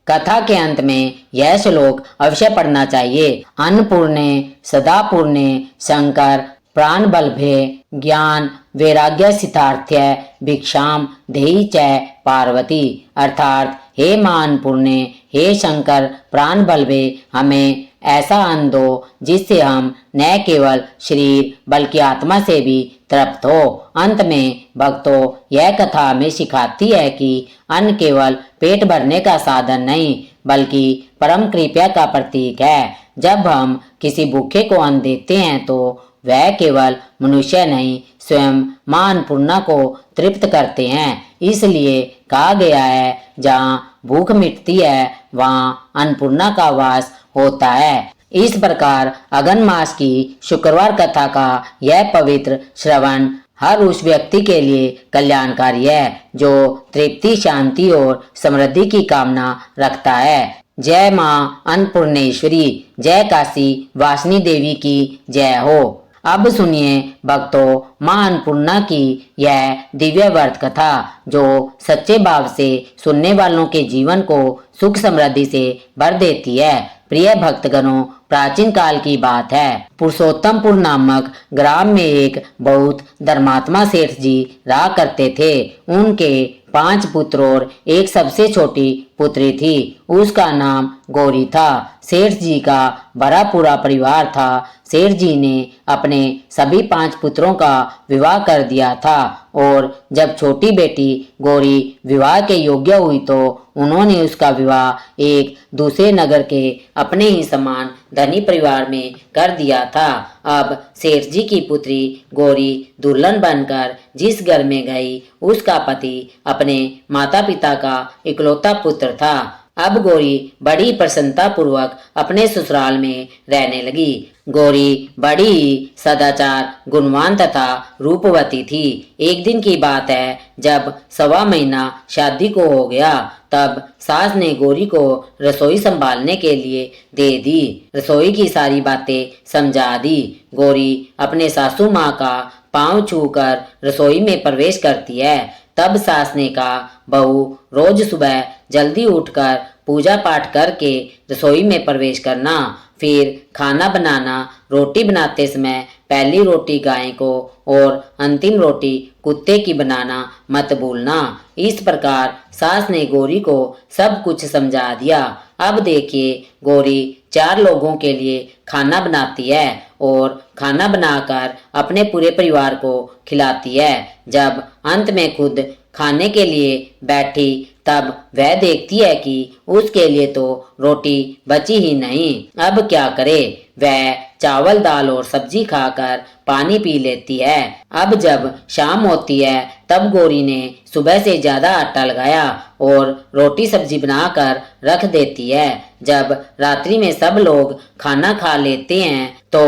कथा के अंत में यह श्लोक अवश्य पढ़ना चाहिए, अन्नपूर्णे सदा पूर्णे शंकर प्राण बल्भे ज्ञान वैराग्य सिद्धार्थ्य भिक्षाम देहि च पार्वती। अर्थात हे मां अन्नपूर्णे, हे शंकर प्राण बल्भे, हमें ऐसा अन्न दो जिससे हम न केवल शरीर बल्कि आत्मा से भी तृप्त हो। अंत में भक्तों, यह कथा हमें सिखाती है कि अन्न केवल पेट भरने का साधन नहीं बल्कि परम कृपा का प्रतीक है। जब हम किसी भूखे को अन्न देते हैं तो वह केवल मनुष्य नहीं, स्वयं मां अन्नपूर्णा को तृप्त करते हैं। इसलिए कहा गया है, जहाँ भूख मिटती है वहाँ अन्नपूर्णा का वास होता है। इस प्रकार अगन मास की शुक्रवार कथा का यह पवित्र श्रवण हर उस व्यक्ति के लिए कल्याणकारी है जो तृप्ति, शांति और समृद्धि की कामना रखता है। जय मां अन्नपूर्णेश्वरी, जय काशी वासनी देवी की जय हो। अब सुनिए भक्तों मां अन्नपूर्णा की यह दिव्य व्रत कथा जो सच्चे भाव से सुनने वालों के जीवन को सुख समृद्धि से भर देती है। प्रिय भक्तगणों, प्राचीन काल की बात है। पुरुषोत्तमपुर नामक ग्राम में एक बहुत धर्मात्मा सेठ जी रहा करते थे। उनके 5 पुत्र और एक सबसे छोटी पुत्री थी। उसका नाम गौरी था। सेठ जी का बड़ा पूरा परिवार था। सेठ जी ने अपने सभी 5 पुत्रों का विवाह कर दिया था और जब छोटी बेटी गौरी विवाह के योग्य हुई तो उन्होंने उसका विवाह एक दूसरे नगर के अपने ही समान धनी परिवार में कर दिया था। अब सेठ जी की पुत्री गौरी दुल्हन बनकर जिस घर में गई उसका पति अपने माता पिता का इकलौता पुत्र था। अब गौरी बड़ी प्रसन्नता पूर्वक अपने ससुराल में रहने लगी। गौरी बड़ी सदाचार, गुणवान तथा रूपवती थी। एक दिन की बात है जब 1.25 महीना शादी को हो गया तब सास ने गौरी को रसोई संभालने के लिए दे दी। रसोई की सारी बातें समझा दी। गौरी अपने सासू माँ का पांव छूकर रसोई में प्रवेश करती है। तब सास ने कहा, बहू रोज सुबह जल्दी उठकर पूजा पाठ करके रसोई में प्रवेश करना, फिर खाना बनाना। रोटी बनाते समय पहली रोटी गाय को और अंतिम रोटी कुत्ते की बनाना मत भूलना। इस प्रकार सास ने गौरी को सब कुछ समझा दिया। अब देखिए गौरी 4 लोगों के लिए खाना बनाती है और खाना बनाकर अपने पूरे परिवार को खिलाती है। जब अंत में खुद खाने के लिए बैठी तब वह देखती है कि उसके लिए तो रोटी बची ही नहीं। अब क्या करे? वह चावल, दाल और सब्जी खाकर पानी पी लेती है। अब जब शाम होती है तब गौरी ने सुबह से ज्यादा आटा लगाया और रोटी सब्जी बनाकर रख देती है। जब रात्रि में सब लोग खाना खा लेते हैं तो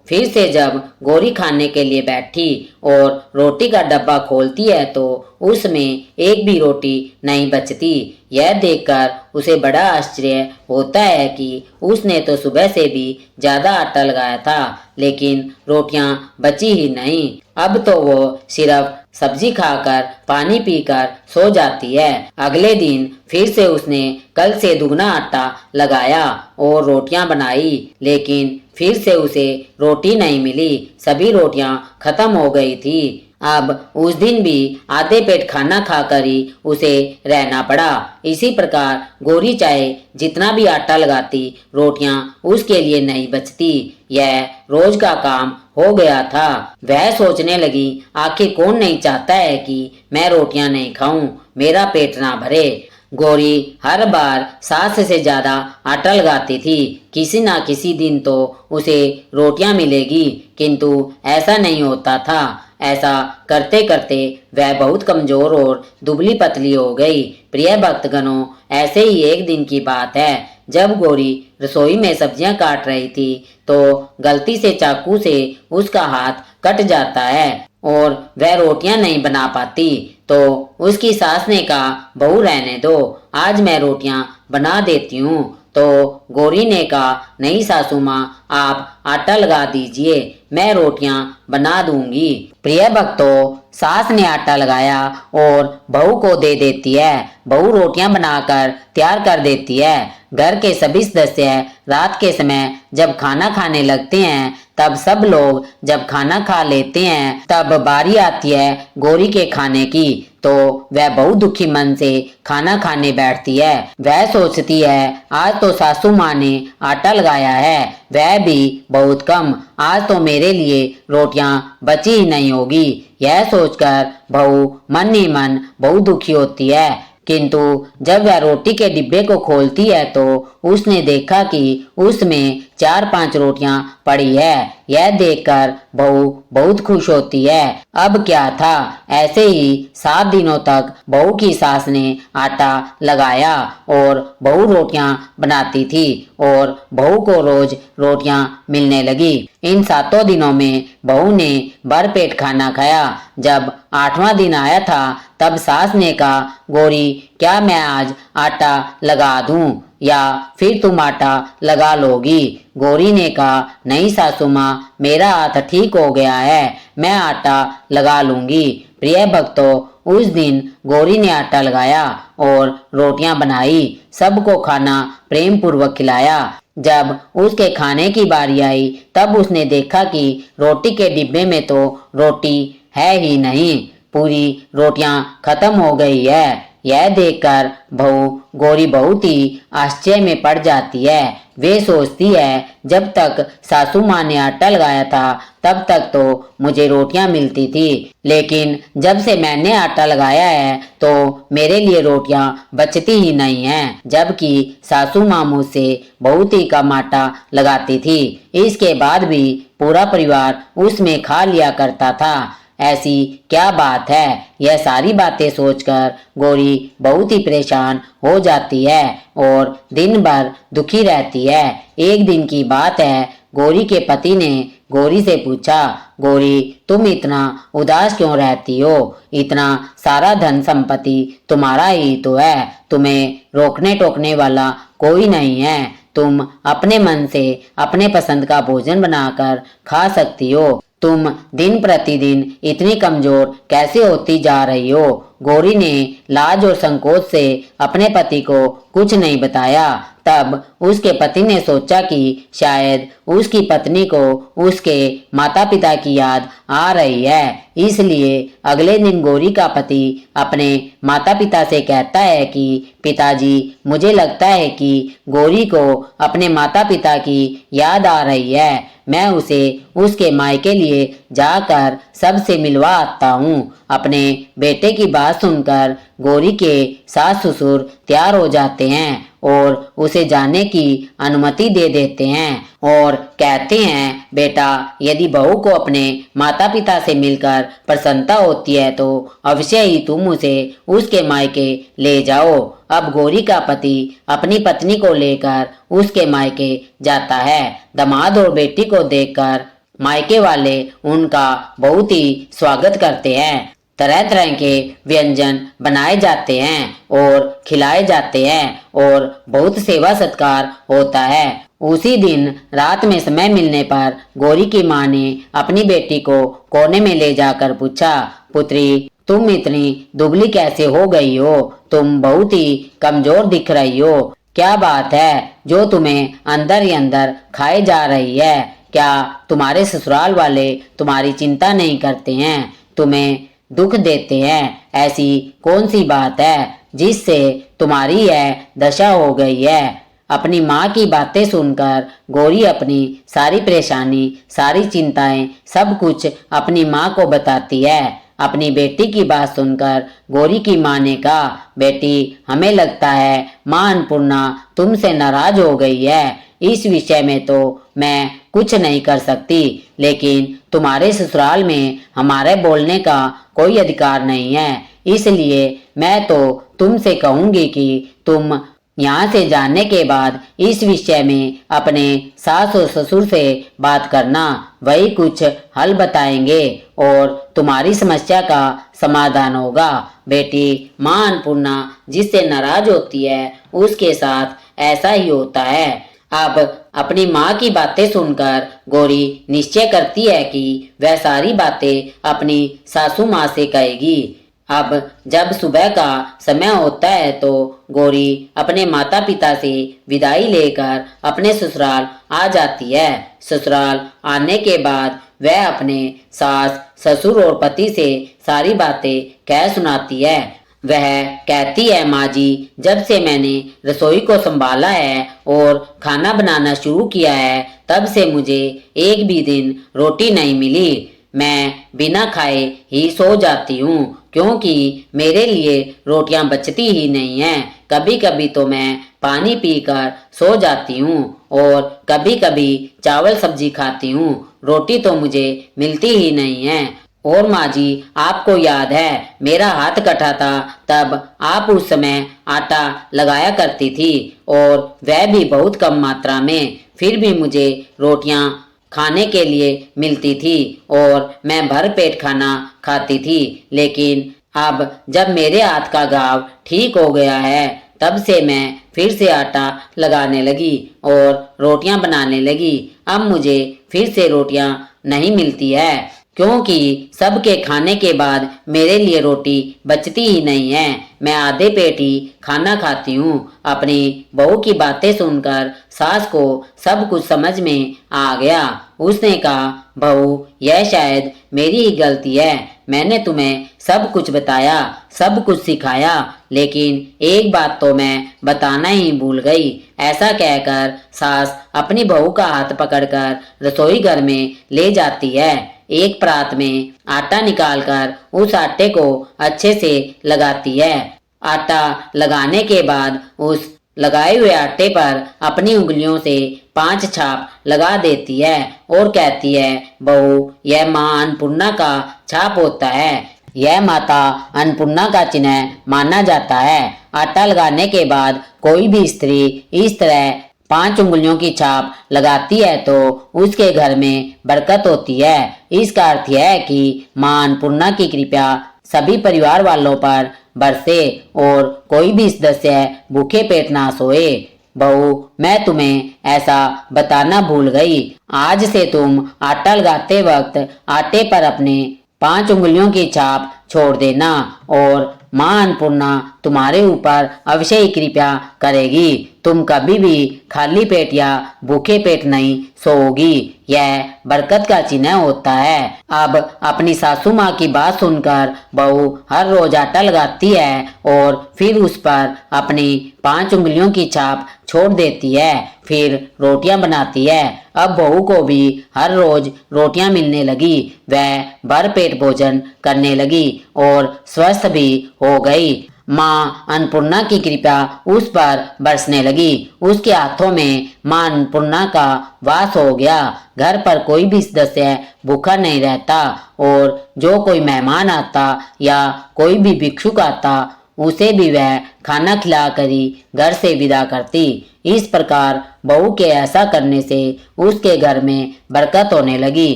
फिर से जब गौरी खाने के लिए बैठी और रोटी का डब्बा खोलती है तो उसमें एक भी रोटी नहीं बचती। यह देखकर उसे बड़ा आश्चर्य होता है कि उसने तो सुबह से भी ज्यादा आटा लगाया था लेकिन रोटियां बची ही नहीं। अब तो वो सिर्फ सब्जी खाकर पानी पीकर सो जाती है। अगले दिन फिर से उसने कल से दुगना आटा लगाया और रोटियां बनाई लेकिन फिर से उसे रोटी नहीं मिली। सभी रोटियां खत्म हो गई थी। अब उस दिन भी आधे पेट खाना खाकर ही उसे रहना पड़ा। इसी प्रकार गौरी चाहे जितना भी आटा लगाती रोटियां उसके लिए नहीं बचती। यह रोज का काम हो गया था। वह सोचने लगी, आखिर कौन नहीं चाहता है कि मैं रोटियां नहीं खाऊं, मेरा पेट ना भरे। गौरी हर बार सास से ज्यादा आटा लगाती थी। किसी ना किसी दिन तो उसे रोटियां मिलेगी किंतु ऐसा नहीं होता था। ऐसा करते करते वह बहुत कमजोर और दुबली पतली हो गई। प्रिय भक्तगणों, ऐसे ही एक दिन की बात है जब गौरी रसोई में सब्जियां काट रही थी तो गलती से चाकू से उसका हाथ कट जाता है और वह रोटियां नहीं बना पाती। तो उसकी सास ने कहा, बहू रहने दो, आज मैं रोटियां बना देती हूँ। तो गौरी ने कहा, नहीं सासू माँ, आप आटा लगा दीजिए, मैं रोटियां बना दूंगी। प्रिय भक्तों, सास ने आटा लगाया और बहू को दे देती है। बहू रोटियां बनाकर तैयार कर देती है। घर के सभी सदस्य रात के समय जब खाना खाने लगते हैं तब सब लोग जब खाना खा लेते हैं तब बारी आती है गौरी के खाने की। तो वह बहुत दुखी मन से खाना खाने बैठती है। वह सोचती है, आज तो सासू माँ ने आटा लगाया है, वह भी बहुत कम, आज तो मेरे लिए रोटियां बची ही नहीं होगी। यह सोचकर बहू मन ही मन बहुत दुखी होती है। किंतु जब वह रोटी के डिब्बे को खोलती है तो उसने देखा कि उसमें 4-5 रोटियां पड़ी है। यह देखकर बहू बहुत खुश होती है। अब क्या था, ऐसे ही 7 दिनों तक बहू की सास ने आटा लगाया और बहू रोटियां बनाती थी और बहू को रोज रोटियां मिलने लगी। इन 7 दिनों में बहू ने भरपेट खाना खाया। जब 8वां दिन आया था तब सास ने कहा, गौरी क्या मैं आज आटा लगा दूं या फिर तुम आटा लगा लोगी? गौरी ने कहा, नहीं सासू माँ, मेरा हाथ ठीक हो गया है, मैं आटा लगा लूंगी। प्रिय भक्तों, उस दिन गौरी ने आटा लगाया और रोटियां बनाई, सबको खाना प्रेम पूर्वक खिलाया। जब उसके खाने की बारी आई तब उसने देखा कि रोटी के डिब्बे में तो रोटी है ही नहीं, पूरी रोटियां खत्म हो गई है। यह देखकर बहू गौरी बहुत ही आश्चर्य में पड़ जाती है। वे सोचती है, जब तक सासू माँ ने आटा लगाया था तब तक तो मुझे रोटियां मिलती थी, लेकिन जब से मैंने आटा लगाया है तो मेरे लिए रोटियां बचती ही नहीं हैं, जबकि सासू माँ मुझसे बहुत ही कम आटा लगाती थी। इसके बाद भी पूरा परिवार उसमें खा लिया करता था। ऐसी क्या बात है? यह सारी बातें सोचकर गौरी बहुत ही परेशान हो जाती है और दिन भर दुखी रहती है। एक दिन की बात है, गौरी के पति ने गौरी से पूछा, गौरी तुम इतना उदास क्यों रहती हो? इतना सारा धन संपत्ति तुम्हारा ही तो है, तुम्हें रोकने टोकने वाला कोई नहीं है, तुम अपने मन से अपने पसंद का भोजन बनाकर खा सकती हो, तुम दिन प्रतिदिन इतनी कमजोर कैसे होती जा रही हो? गौरी ने लाज और संकोच से अपने पति को कुछ नहीं बताया। तब उसके पति ने सोचा कि शायद उसकी पत्नी को उसके माता पिता की याद आ रही है, इसलिए अगले दिन गौरी का पति अपने माता पिता से कहता है कि पिताजी, मुझे लगता है कि गौरी को अपने माता पिता की याद आ रही है, मैं उसे उसके मायके लिए जाकर सबसे मिलवा आता हूँ। अपने बेटे की बात सुनकर गौरी के सास ससुर तैयार हो जाते हैं और उसे जाने की अनुमति दे देते हैं और कहते हैं, बेटा यदि बहू को अपने माता पिता से मिलकर प्रसन्नता होती है तो अवश्य ही तुम उसे उसके मायके ले जाओ। अब गौरी का पति अपनी पत्नी को लेकर उसके मायके जाता है। दामाद और बेटी को देखकर मायके वाले उनका बहुत ही स्वागत करते हैं। तरह तरह के व्यंजन बनाए जाते हैं और खिलाए जाते हैं और बहुत सेवा सत्कार होता है। उसी दिन रात में समय मिलने पर गौरी की माँ ने अपनी बेटी को कोने में ले जाकर पूछा, पुत्री तुम इतनी दुबली कैसे हो गई हो? तुम बहुत ही कमजोर दिख रही हो। क्या बात है जो तुम्हें अंदर ही अंदर खाए जा रही है? क्या तुम्हारे ससुराल वाले तुम्हारी चिंता नहीं करते हैं, तुम्हें दुख देते हैं? ऐसी कौन सी बात है जिससे तुम्हारी यह दशा हो गई है? अपनी माँ की बातें सुनकर गौरी अपनी सारी परेशानी, सारी चिंताएं, सब कुछ अपनी माँ को बताती है। अपनी बेटी की बात सुनकर गौरी की माँ ने कहा, बेटी हमें लगता है माँ अन्नपूर्णा तुमसे नाराज हो गई है। इस विषय में तो मैं कुछ नहीं कर सकती, लेकिन तुम्हारे ससुराल में हमारे बोलने का कोई अधिकार नहीं है, इसलिए मैं तो तुमसे कहूंगी कि तुम यहाँ से जाने के बाद इस विषय में अपने सास और ससुर से बात करना, वही कुछ हल बताएंगे और तुम्हारी समस्या का समाधान होगा। बेटी माँ अन्नपूर्णा जिससे नाराज होती है उसके साथ ऐसा ही होता है। अब अपनी माँ की बातें सुनकर गौरी निश्चय करती है कि वह सारी बातें अपनी सासू माँ से कहेगी। अब जब सुबह का समय होता है तो गौरी अपने माता पिता से विदाई लेकर अपने ससुराल आ जाती है। ससुराल आने के बाद वह अपने सास ससुर और पति से सारी बातें कह सुनाती है। वह कहती है, माँ जी, जब से मैंने रसोई को संभाला है और खाना बनाना शुरू किया है तब से मुझे एक भी दिन रोटी नहीं मिली। मैं बिना खाए ही सो जाती हूँ, क्योंकि मेरे लिए रोटियां बचती ही नहीं हैं। कभी कभी तो मैं पानी पीकर सो जाती हूँ और कभी कभी चावल सब्जी खाती हूँ, रोटी तो मुझे मिलती ही नहीं है। और माँ जी, आपको याद है मेरा हाथ कटा था, तब आप उस समय आटा लगाया करती थी और वह भी बहुत कम मात्रा में, फिर भी मुझे रोटियां खाने के लिए मिलती थी और मैं भर पेट खाना खाती थी। लेकिन अब जब मेरे हाथ का घाव ठीक हो गया है, तब से मैं फिर से आटा लगाने लगी और रोटियां बनाने लगी। अब मुझे फिर से रोटियां नहीं मिलती है, क्योंकि सबके खाने के बाद मेरे लिए रोटी बचती ही नहीं है। मैं आधे पेट ही खाना खाती हूँ। अपनी बहू की बातें सुनकर सास को सब कुछ समझ में आ गया। उसने कहा, बहू, यह शायद मेरी ही गलती है। मैंने तुम्हें सब कुछ बताया, सब कुछ सिखाया, लेकिन एक बात तो मैं बताना ही भूल गई। ऐसा कहकर सास अपनी बहू का हाथ पकड़कर रसोई घर में ले जाती है। एक परात में आटा निकालकर उस आटे को अच्छे से लगाती है। आटा लगाने के बाद उस लगाए हुए आटे पर अपनी उंगलियों से 5 छाप लगा देती है और कहती है, बहू, यह माँ अन्नपूर्णा का छाप होता है। यह माता अन्नपूर्णा का चिन्ह माना जाता है। आटा लगाने के बाद कोई भी स्त्री इस तरह 5 उंगलियों की छाप लगाती है तो उसके घर में बरकत होती है। इसका अर्थ यह है कि माँ अन्नपूर्णा की कृपा सभी परिवार वालों पर बरसे और कोई भी सदस्य भूखे पेट ना सोए। बहू, मैं तुम्हें ऐसा बताना भूल गई। आज से तुम आटा लगाते वक्त आटे पर अपने 5 उंगलियों की छाप छोड़ देना और माँ अन्नपूर्णा तुम्हारे ऊपर अवश्य ही कृपा करेगी। तुम कभी भी खाली पेट या भूखे पेट नहीं सोओगी। यह बरकत का चिन्ह होता है। अब अपनी सासू माँ की बात सुनकर बहू हर रोज आटा लगाती है और फिर उस पर अपनी 5 उंगलियों की छाप छोड़ देती है। फिर रोटियां बनाती है। अब बहू को भी हर रोज रोटियां मिलने लगी। वह भर पेट भोजन करने लगी और स्वस्थ भी हो गई। माँ अन्नपूर्णा की कृपा उस पर बरसने लगी। उसके हाथों में माँ अन्नपूर्णा का वास हो गया। घर पर कोई भी सदस्य भूखा नहीं रहता और जो कोई मेहमान आता या कोई भी भिक्षुक आता, उसे भी वह खाना खिलाकर ही घर से विदा करती। इस प्रकार बहू के ऐसा करने से उसके घर में बरकत होने लगी,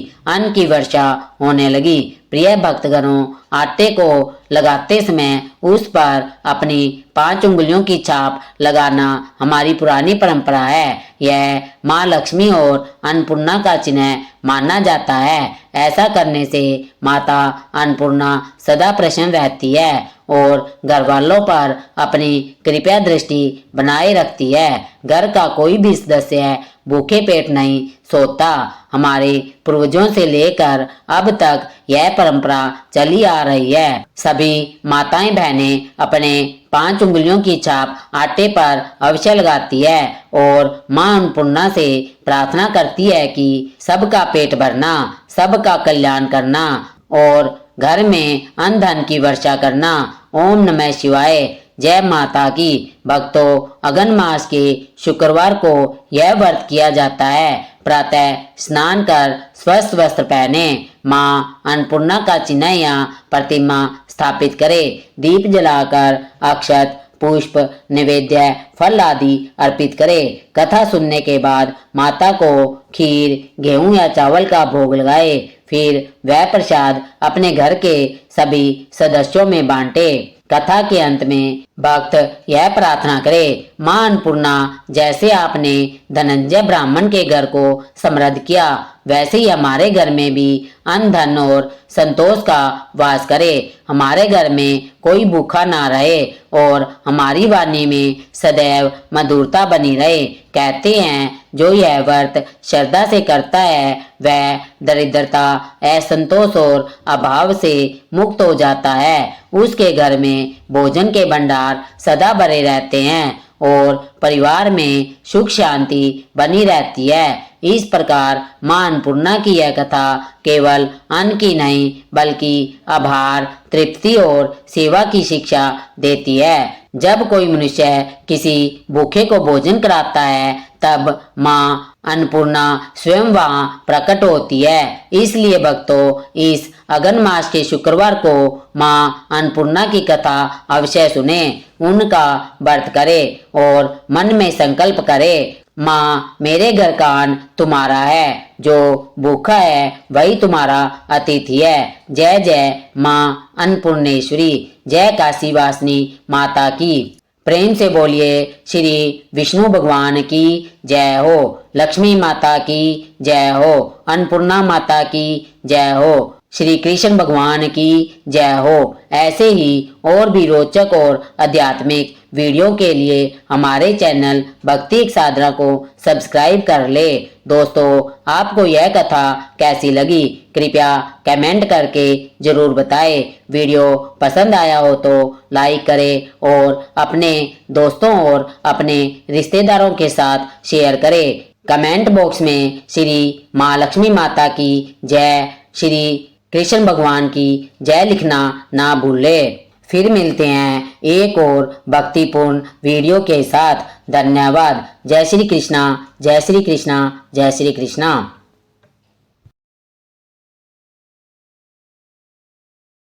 अन्न की वर्षा होने लगी। प्रिय भक्तगणों, आटे को लगाते समय उस पर अपनी 5 उंगलियों की छाप लगाना हमारी पुरानी परंपरा है। यह माँ लक्ष्मी और अन्नपूर्णा का चिन्ह माना जाता है। ऐसा करने से माता अन्नपूर्णा सदा प्रसन्न रहती है और घर वालों पर अपनी कृपा दृष्टि बनाए रखती है। घर का कोई भी सदस्य भूखे पेट नहीं सोता। हमारे पूर्वजों से लेकर अब तक यह परंपरा चली आ रही है। सभी माताएं बहनें अपने 5 उंगलियों की छाप आटे पर अवश्य लगाती है और माँ अन्नपूर्णा से प्रार्थना करती है कि सबका पेट भरना, सबका कल्याण करना और घर में अन्न धन की वर्षा करना। ओम नमः शिवाय। जय माता की। भक्तों, अगन मास के शुक्रवार को यह व्रत किया जाता है। प्रातः स्नान कर स्वस्थ वस्त्र पहने, माँ अन्नपूर्णा का चिन्ह या प्रतिमा स्थापित करे, दीप जलाकर अक्षत पुष्प नैवेद्य फल आदि अर्पित करे। कथा सुनने के बाद माता को खीर, गेहूं या चावल का भोग लगाए। फिर वह प्रसाद अपने घर के सभी सदस्यों में बांटे। कथा के अंत में भक्त यह प्रार्थना करे, माँ अन्नपूर्णा, जैसे आपने धनंजय ब्राह्मण के घर को समृद्ध किया, वैसे ही हमारे घर में भी अन्न धन और संतोष का वास करे। हमारे घर में कोई भूखा ना रहे और हमारी वाणी में सदैव मधुरता बनी रहे। कहते हैं, जो यह व्रत श्रद्धा से करता है वह दरिद्रता, असंतोष और अभाव से मुक्त हो जाता है। उसके घर में भोजन के भंडार सदा भरे रहते हैं और परिवार में सुख शांति बनी रहती है। इस प्रकार मां अन्नपूर्णा की यह कथा केवल अन्न की नहीं बल्कि आभार, तृप्ति और सेवा की शिक्षा देती है। जब कोई मनुष्य किसी भूखे को भोजन कराता है तब मां अन्नपूर्णा स्वयं वहां प्रकट होती है। इसलिए भक्तों, इस अगन मास के शुक्रवार को मां अन्नपूर्णा की कथा अवश्य सुने, उनका व्रत करे और मन में संकल्प करे, माँ मेरे घर का अन्न तुम्हारा है, जो भूखा है वही तुम्हारा अतिथि है। जय जय माँ अन्नपूर्णेश्वरी, जय काशी वासिनी माता की। प्रेम से बोलिए श्री विष्णु भगवान की जय हो, लक्ष्मी माता की जय हो, अन्नपूर्णा माता की जय हो, श्री कृष्ण भगवान की जय हो। ऐसे ही और भी रोचक और आध्यात्मिक वीडियो के लिए हमारे चैनल भक्ति एक साधना को सब्सक्राइब कर ले। दोस्तों, आपको यह कथा कैसी लगी कृपया कमेंट करके जरूर बताएं। वीडियो पसंद आया हो तो लाइक करें और अपने दोस्तों और अपने रिश्तेदारों के साथ शेयर करें। कमेंट बॉक्स में श्री माँ लक्ष्मी माता की जय, श्री कृष्ण भगवान की जय लिखना ना भूलें। फिर मिलते हैं एक और भक्तिपूर्ण वीडियो के साथ। धन्यवाद। जय श्री कृष्णा, जय श्री कृष्णा, जय श्री कृष्णा।